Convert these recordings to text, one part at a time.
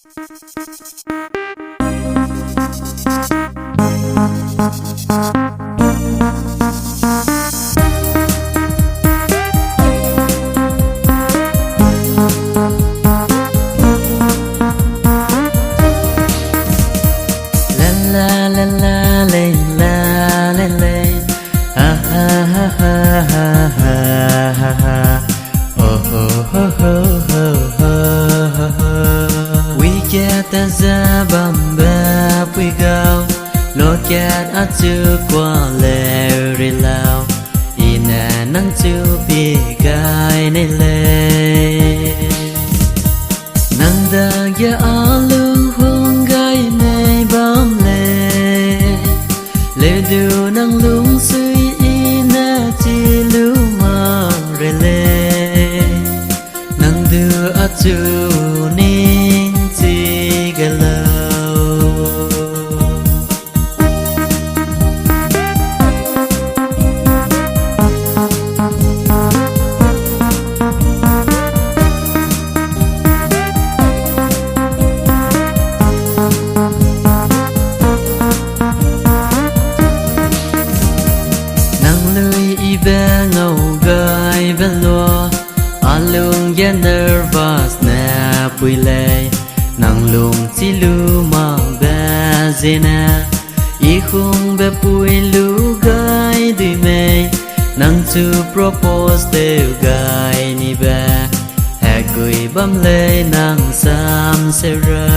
We get the bamba we go. Look at a two quality lao. In an to be guy nile. Nanda ya alu hung guy nay bam le. Le do nang lung sui ina ti lu ma rele. Nang do a two ning ti galo. Ngầu gai bên lúa alung ya nervous na pui lệ nang lung chi lu ma ba zena I khung be pui lu gai đi mê nang to propose te gai ni ba ha gui bam lệ nang sam se ra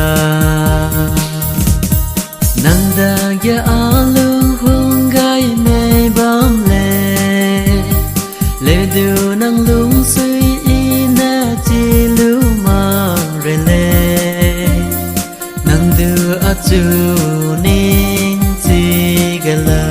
nang da ya alung hung gai mê bam lệ le du nang lung sui ina ti lu ma rele nang du a tu ning ti galo.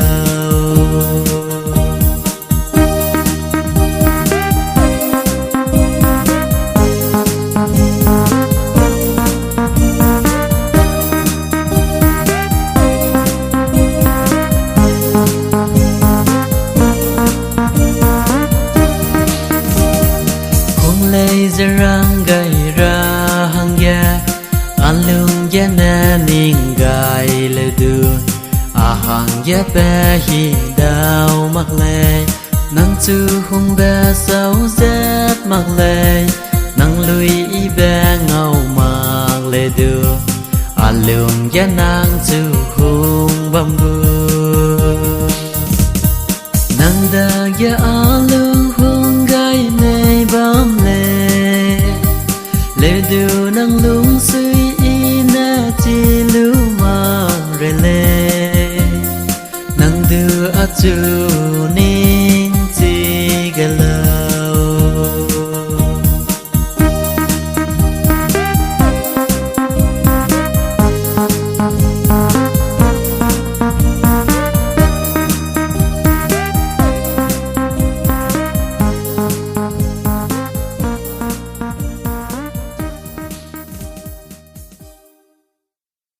Rang gai ra hang ya alung ya na ning gai le du a hang ya ba hi dao mak le nang chu hung ba sao zat mak le nang lui I ba ngau mak le du alung ya nang chu hung bam bu nang da ya alung hung gai nei bam le le du nang lung sui ina ti lu ma rele nang du a tu ni